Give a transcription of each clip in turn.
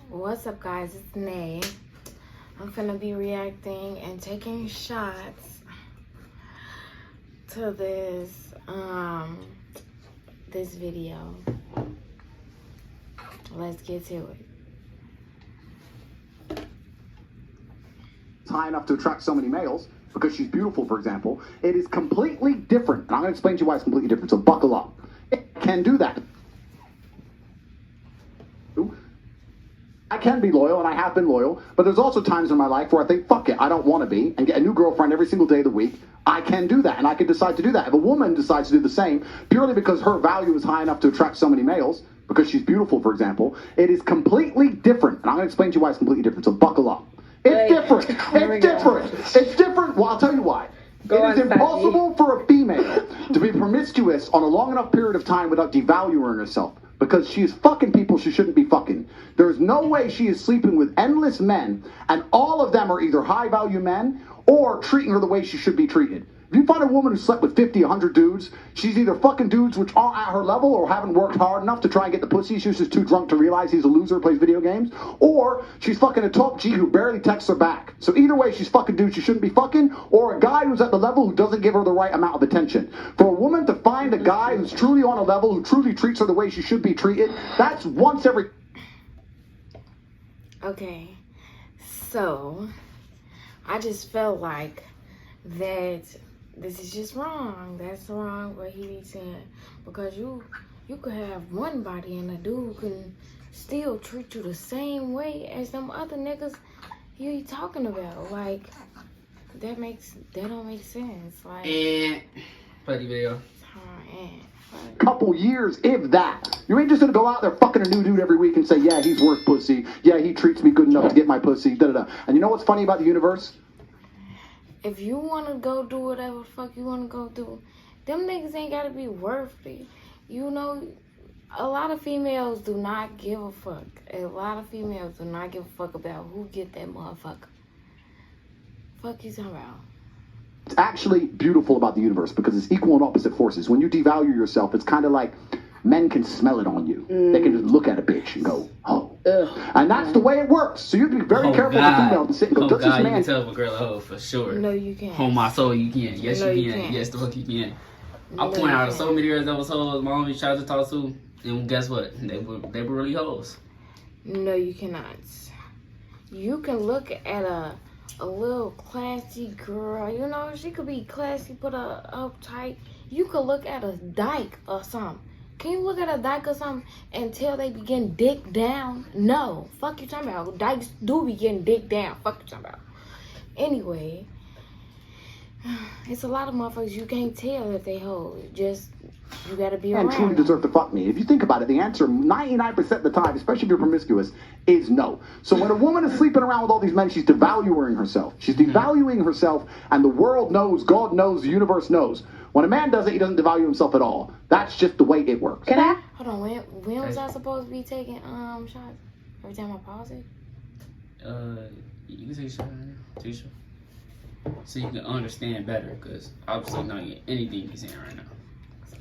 What's up, guys? It's Nay. I'm gonna be reacting and taking shots to this this video. Let's get to it. High enough to attract so many males because she's beautiful, for example. It is completely different, and I'm going to explain to you why it's completely different. So buckle up. It can do that. I can be loyal, and I have been loyal, but there's also times in my life where I think, fuck it, I don't want to be, and get a new girlfriend every single day of the week. I can do that, and I can decide to do that. If a woman decides to do the same, purely because her value is high enough to attract so many males, because she's beautiful, for example, it is completely different, and I'm going to explain to you why it's completely different. So buckle up. It's different. It's different. It's different. Well, I'll tell you why. It is impossible for a female to be promiscuous on a long enough period of time without devaluing herself. Because she is fucking people she shouldn't be fucking. There is no way she is sleeping with endless men, and all of them are either high-value men or treating her the way she should be treated. If you find a woman who slept with 50, 100 dudes, she's either fucking dudes which aren't at her level or haven't worked hard enough to try and get the pussy. She's just too drunk to realize he's a loser, plays video games. Or she's fucking a top G who barely texts her back. So either way, she's fucking dudes she shouldn't be fucking, or a guy who's at the level who doesn't give her the right amount of attention. For a woman to find a guy who's truly on a level, who truly treats her the way she should be treated, that's once every... Okay, so I just felt like that this is just wrong. That's wrong what he be saying, because you could have one body and a dude can still treat you the same way as them other niggas you be talking about. Like that don't make sense. Like funny video. Couple years, if that. You ain't just gonna go out there fucking a new dude every week and say, yeah, he's worth pussy. Yeah, he treats me good enough to get my pussy. Da da da. And you know what's funny about the universe? If you want to go do whatever the fuck you want to go do, them niggas ain't got to be worthy. You know, a lot of females do not give a fuck. A lot of females do not give a fuck about who get that motherfucker. Fuck you talking about? It's actually beautiful about the universe because it's equal and opposite forces. When you devalue yourself, it's kind of like men can smell it on you. They can just look at a bitch and go, oh. And that's the way it works. So you have to be very careful as a female to sit and go, does this man... You can tell if a girl a hoe for sure. No, you can't. On my soul, you can. Yes, no, you can. Can't. Yes, the fuck you can. No, I point out so many girls that was hoes, my homie tried to talk to, and guess what? They were really hoes. No, you cannot. You can look at a little classy girl. You know, she could be classy, put her up tight. You could look at a dyke or something. Can you look at a dyke or something and tell they be getting dick down? No. Fuck you talking about. Dykes do be getting dick down. Fuck you talking about. Anyway, it's a lot of motherfuckers you can't tell if they hold. Just, you gotta be around. And truly deserve to fuck me. If you think about it, the answer 99% of the time, especially if you're promiscuous, is no. So when a woman is sleeping around with all these men, she's devaluing herself. She's devaluing herself, and the world knows, God knows, the universe knows. When a man does it, he doesn't devalue himself at all. That's just the way it works. Can I? Hold on, when was I supposed to be taking shots? Every time I pause it? You can take a shot right now. So you can understand better, because obviously not getting anything he's saying right now.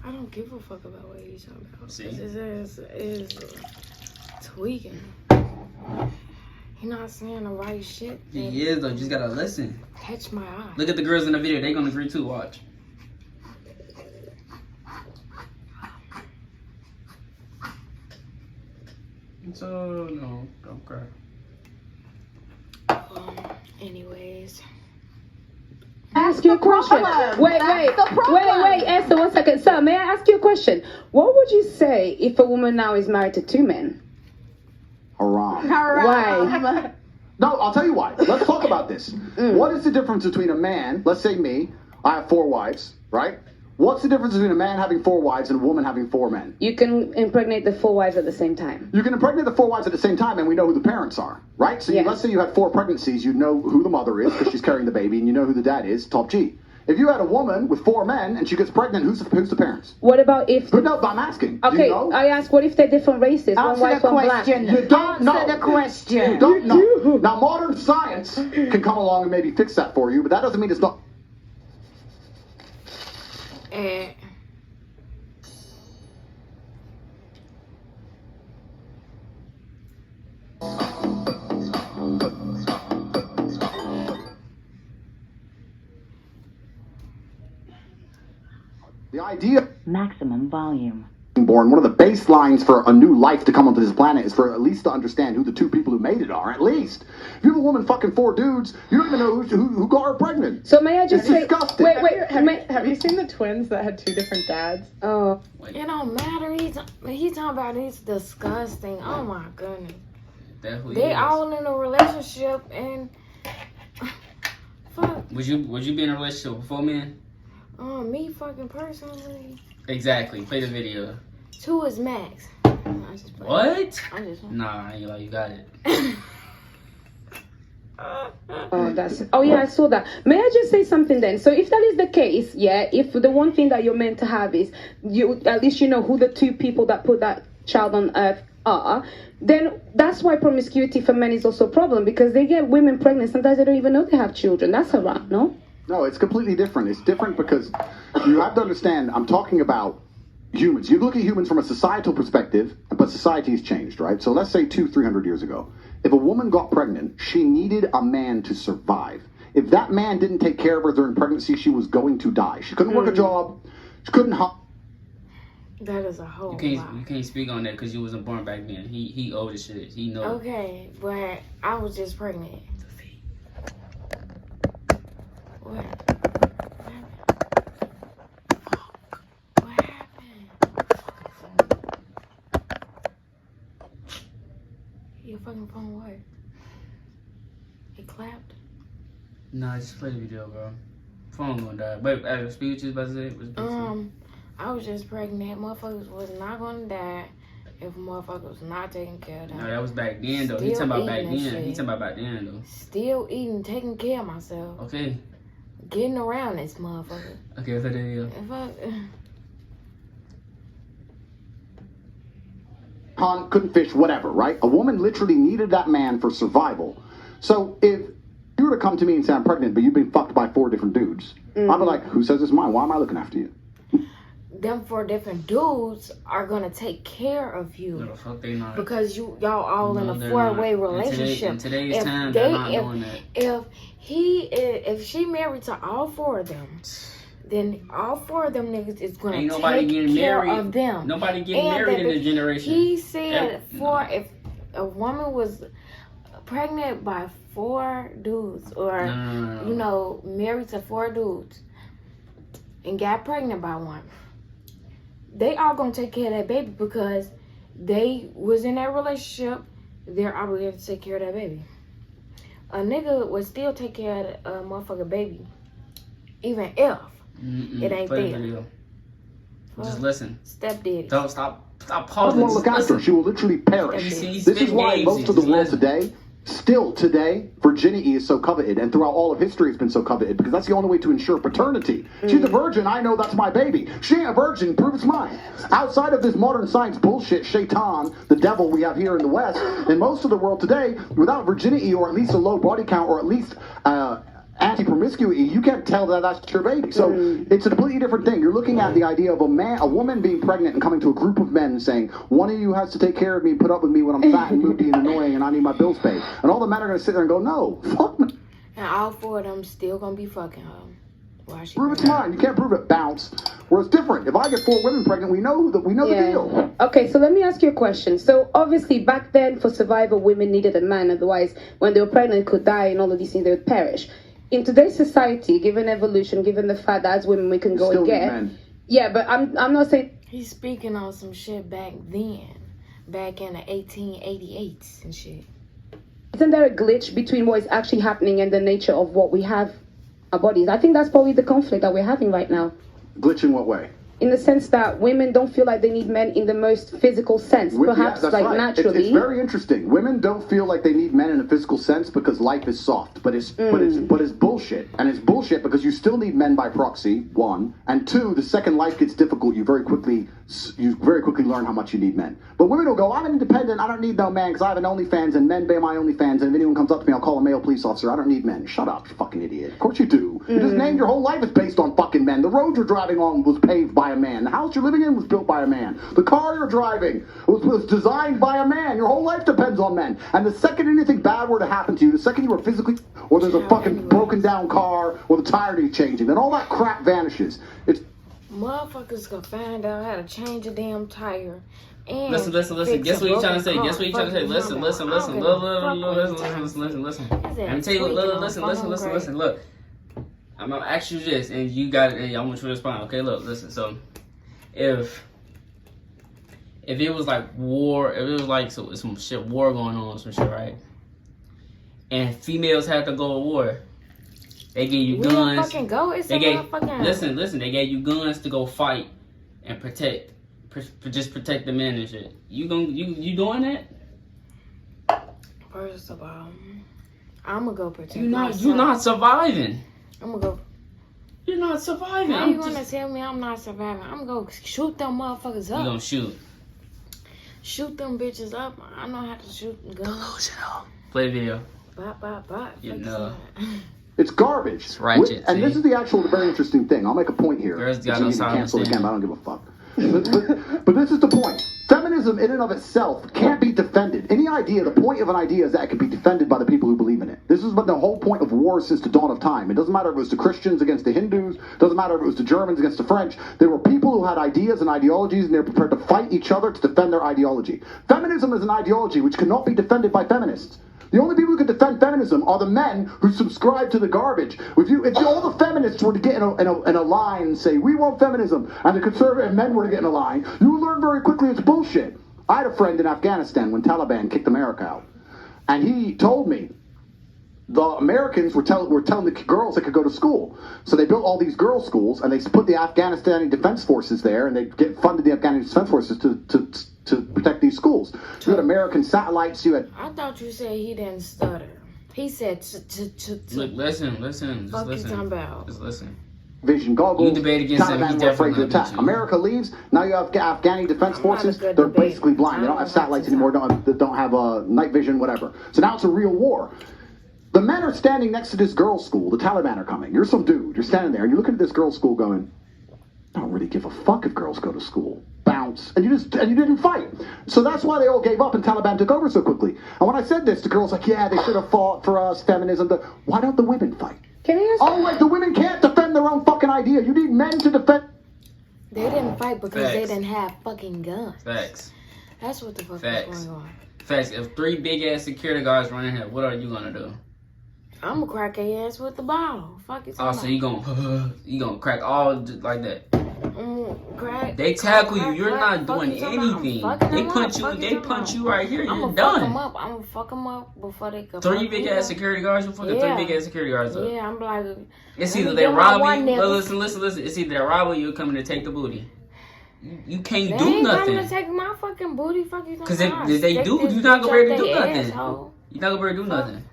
I don't give a fuck about what he's talking about. See? It's tweaking. He's not saying the right shit. He is, though. You just gotta listen. Catch my eye. Look at the girls in the video. They gonna agree too. Watch. So, no, don't cry. Anyways. Ask you a question. Wait, Esther, 1 second. Sir, may I ask you a question? What would you say if a woman now is married to 2 men? Haram. Why? No, I'll tell you why. Let's talk about this. What is the difference between a man, let's say me, I have 4 wives, right? What's the difference between a man having 4 wives and a woman having 4 men? You can impregnate the 4 wives at the same time. You can impregnate the 4 wives at the same time, and we know who the parents are, right? So let's say you had 4 pregnancies, you know who the mother is because she's carrying the baby, and you know who the dad is, top G. If you had a woman with 4 men and she gets pregnant, who's the parents? What about if... But no, I'm asking. Okay, do you know? I ask, what if they're different races? Answer one white, the one black? question. You don't know. Answer the question. You don't know. Now, modern science can come along and maybe fix that for you, but that doesn't mean it's not... idea Maximum volume. born, one of the baselines for a new life to come onto this planet is for at least to understand who the two people who made it are. At least, if you have a woman fucking 4 dudes, you don't even know who got her pregnant. So may I just It's say, disgusting. Have you seen the twins that had 2 different dads? oh, It don't matter. He's talking about it's disgusting. Oh my goodness. Definitely. They is. all in a relationship and fuck. Would you be in a relationship with 4 men? Me fucking personally, Exactly. Play the video. 2 is max. I just play. What? I just. Nah, you got it. oh yeah, I saw that. May I just say something then? So if that is the case, yeah, if the one thing that you're meant to have is you, at least you know who the 2 people that put that child on earth are, then that's why promiscuity for men is also a problem, because they get women pregnant. Sometimes they don't even know they have children. That's a wrap, no? No, it's completely different. It's different because you have to understand, I'm talking about humans. You look at humans from a societal perspective, but society has changed, right? So let's say 200-300 years ago. If a woman got pregnant, she needed a man to survive. If that man didn't take care of her during pregnancy, she was going to die. She couldn't work a job. She couldn't That is a whole You lot. can't speak on that because you wasn't born back then. He old as shit. He know. Okay, but I was just pregnant. What? What happened? Your fucking phone what? It clapped? Nah, just play the video, bro. Phone gonna die. But speak what you was about to say. What's about to say? I was just pregnant. Motherfuckers was not gonna die if motherfuckers was not taking care of them. No, that was back then though. He Still talking about back eating then. that He shit. talking about back then though. Still eating, taking care of myself. Okay. Getting around this motherfucker. Okay, play the video. If I, hunt, couldn't fish, whatever, right? A woman literally needed that man for survival. So if you were to come to me and say I'm pregnant, but you've been fucked by 4 different dudes, I'd be like, who says it's mine? Why am I looking after you? them 4 different dudes are gonna take care of you. No, the fuck they not. Because y'all all No, in a they're 4-way not. relationship. In today's If time, they- they're not doing that. If she married to all 4 of them, then all 4 of them niggas is gonna Ain't nobody take getting care married. of them. Nobody getting And married that in this generation. He said No. if a woman was pregnant by 4 dudes or No. you know married to 4 dudes and got pregnant by one, they all gonna take care of that baby because they was in that relationship. They're obligated to take care of that baby. A nigga would still take care of a motherfucking baby, even if it ain't Play the there. video. Just Fuck. listen. Stepdaddy. Don't stop I pausing. don't want to Just look after her. listen. She will literally perish. You see, he's This is spitting why games. most of the Just world listen. today, still today, virginity is so coveted, and throughout all of history, it's been so coveted because that's the only way to ensure paternity. She's a virgin. I know that's my baby. She ain't a virgin. Prove it's mine. Outside of this modern science bullshit, Shaitan, the devil we have here in the West, in most of the world today, without virginity or at least a low body count or at least anti-promiscuity, you can't tell that that's your baby. So it's a completely different thing. You're looking at the idea of a woman being pregnant and coming to a group of men saying, one of you has to take care of me, put up with me when I'm fat and moody and annoying and I need my bills paid. And all the men are going to sit there and go, no, fuck me. And all 4 of them still gonna be fucking her. While she Prove it's pregnant. mine. You can't prove it. Bounce. Where it's different. If I get 4 women pregnant, we know the deal. Okay, so let me ask you a question. So obviously back then for survival, women needed a man. Otherwise, when they were pregnant, could die and all of these things, they would perish. In today's society, given evolution, given the fact that as women we can go Still and need get, men. yeah, but I'm not saying. He's speaking on some shit back then, back in the 1888s and shit. Isn't there a glitch between what is actually happening and the nature of what we have, our bodies? I think that's probably the conflict that we're having right now. Glitch in what way? In the sense that women don't feel like they need men in the most physical sense, perhaps that's like right. naturally. It's very interesting. Women don't feel like they need men in a physical sense because life is soft, but it's bullshit, and it's bullshit because you still need men by proxy. 1 and 2. The second life gets difficult, you very quickly learn how much you need men. But women will go, I'm independent. I don't need no man because I have an OnlyFans and men pay my OnlyFans. And if anyone comes up to me, I'll call a male police officer. I don't need men. Shut up, you fucking idiot. Of course you do. You just named your whole life is based on fucking men. The road you're driving on was paved by a man. The house you're living in was built by a man. The car you're driving was designed by a man. Your whole life depends on men. And the second anything bad were to happen to you, the second you were physically, or there's a fucking broken down car, or the tire needs changing, then all that crap vanishes. It's motherfuckers could find out how to change a damn tire. And Listen. fix Guess a what you trying to broken say? car. Guess what you trying to say? Fuck Listen. you Listen. talking about? I don't Listen. give a fuck what you Let me tell you. Tweaking on Listen. phone Look, I'm gonna ask you this, and you got it. And I want you to respond. Okay, look, listen. So, if it was like war, if it was like some shit war going on, some shit, right? And females had to go to war. They gave you We don't guns. fucking go. It's They a gave motherfucking. listen. They gave you guns to go fight and protect, just protect the men and shit. You doing that? First of all, I'm gonna go protect You're myself. not surviving. I'm gonna go. You're not surviving. How you gonna tell me I'm not surviving? I'm gonna go shoot them motherfuckers You up. gonna shoot. Shoot them bitches up. I know how to shoot guns. Delusional. Play video. Bop. You know. It's garbage. It's ratchet, And see? this is the actual very interesting thing. I'll make a point here. Girls got It's no easy to silence cancel then. again, but I don't give a fuck. But this is the point. Feminism in and of itself can't be defended. Any idea, the point of an idea is that it can be defended by the people who believe in it. This is the whole point of war since the dawn of time. It doesn't matter if it was the Christians against the Hindus, doesn't matter if it was the Germans against the French. There were people who had ideas and ideologies, and they were prepared to fight each other to defend their ideology. Feminism is an ideology which cannot be defended by feminists. The only people who can defend feminism are the men who subscribe to the garbage. If all the feminists were to get in a line and say, we want feminism, and the conservative men were to get in a line, you would learn very quickly it's bullshit. I had a friend in Afghanistan when Taliban kicked America out. And he told me the Americans were telling the girls they could go to school. So they built all these girls' schools, and they put the Afghanistani Defense Forces there, and they funded the Afghan Defense Forces to protect these schools. You had American satellites, you had... I thought you said he didn't stutter. He said Look, listen. Just Fuck you listen. talking about? Just listen. vision goggles. You debate against him, Taliban he were afraid definitely to attack. beat you. America leaves. Now you have Afghani defense I'm not a forces. good They're debater. basically blind. They don't have satellites anymore. They don't have night vision, whatever. So now it's a real war. The men are standing next to this girls' school. The Taliban are coming. You're some dude. You're standing there, and you're looking at this girls' school going, I don't really give a fuck if girls go to school. Bounce. And you didn't fight. So that's why they all gave up and Taliban took over so quickly. And when I said this, the girls like, yeah, they should have fought for us, feminism. Why don't the women fight? Can I ask? Oh, wait, the women can't defend their own fucking idea. You need men to defend. They didn't fight because they Facts. didn't have fucking guns. Facts. That's what the fuck Facts. was going on. Facts. If 3 big ass security guards run in here, what are you gonna do? I'm gonna crack their ass with the bottle. Fuck it. Oh, so you gonna crack all just like that? Crack. They tackle you. crack, You're crack, not fuck doing you talking about? I'm anything. fucking They them punch up, you. fuck They talking punch about? you right here. I'm You're gonna fuck them done. up. I'm gonna fuck them up before they can. 3 fuck big me ass up. security guards. You fucking Yeah. 3 big ass security guards up. Yeah, I'm like. It's let either me they get my rob one you. nigga. Listen. It's either they rob you or coming to take the booty. You can't They do ain't nothing. coming to take my fucking booty. Fuck you. Because talking if they about? do, Stick you're this not gonna be able to bitch do up they nothing. asshole. You're not gonna be able to do nothing.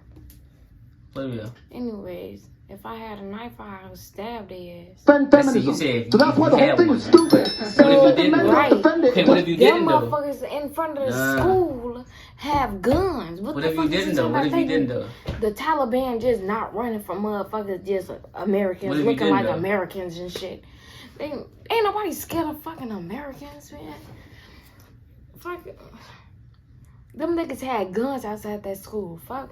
Play real. Anyways, if I had a knife, I would stab their ass. Defend Let's see, feminism. you said So that's why the you whole had thing one. is stupid. What if They you said the didn't? men don't Right. defend it. Okay, what if you Them didn't though? motherfuckers in front of the Nah. school have guns. What What the if fuck you is didn't though? talking What if about? you didn't though? The Taliban just not running from motherfuckers, just Americans What if you looking didn't, like though? Americans and shit. Ain't nobody scared of fucking Americans, man. Fuck. Them niggas had guns outside that school. Fuck.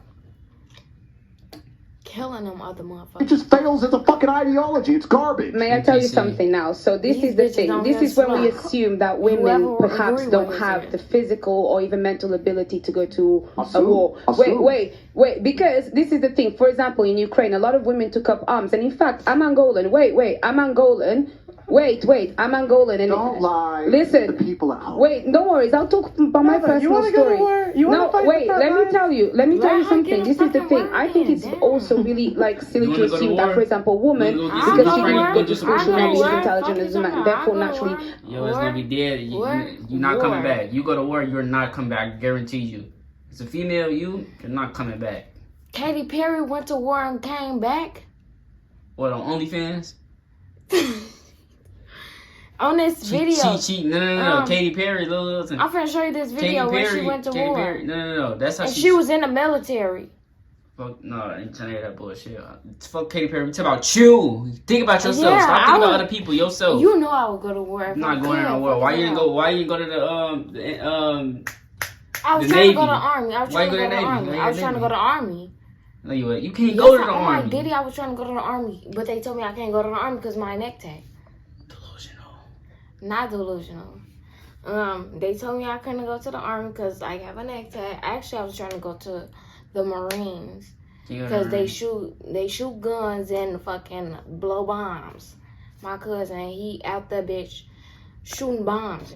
Killing them other It motherfuckers. just fails as a fucking ideology. It's garbage. May I tell you NTC. something now? So this These is the bitches thing. don't This is when we smoke. assume that women Whoever perhaps agree don't with have it. the physical or even mental ability to go to a Assume. war. Assume. Wait. Because this is the thing. For example, in Ukraine, a lot of women took up arms. And in fact, I'm Angolan. Wait. I'm Angolan. Wait. I'm Angolan. And Don't lie Listen. to the people at home. Wait, no worries. I'll talk about my Brother, you personal wanna go to story. war? You wanna No, fight wait. the front Let me lines? tell you. Let me tell Let you her something. get This a is the fucking thing. word I think in, it's damn. also really like silly You to wanna go to assume that, war? for example, women, You wanna go I'll get because go she to some war. friends, good go do some discretion and I'll is go to war. intelligent Fuck as a you man. talking Therefore, about? I'll go to naturally, war. Yo, it's gonna be dead. You're not coming War. back. You go to war, you're not coming back. I guarantee you. It's a female, you're not coming back. Katy Perry went to war and came back. What, on OnlyFans? On this video. No. Katy Perry, listen. I'm finna show you this Katy video where Perry, she went to Katy war. Perry. No. That's how And she was in the military. Fuck, no, I ain't trying to hear that bullshit. Fuck Katy Perry. Talk about you. Think about yourself. Yeah, Stop I thinking would- about other people. Yourself. You know I would go to war. If I'm not I going could. to war. Why Fuck you it didn't out. go? Why you didn't go to the I was the trying to go Navy? to the army. I was Why trying to you go to the Navy? army. Why you I was go trying to Navy? go to the army. No, you can't Yes, go to the I'm army. like, Diddy, I was trying to go to the army, but they told me I can't go to the army because my neck tag. Delusional. Not delusional. They told me I couldn't go to the army because I have a neck tag. Actually, I was trying to go to the Marines because they shoot guns and fucking blow bombs. My cousin, he out there, bitch, shooting bombs.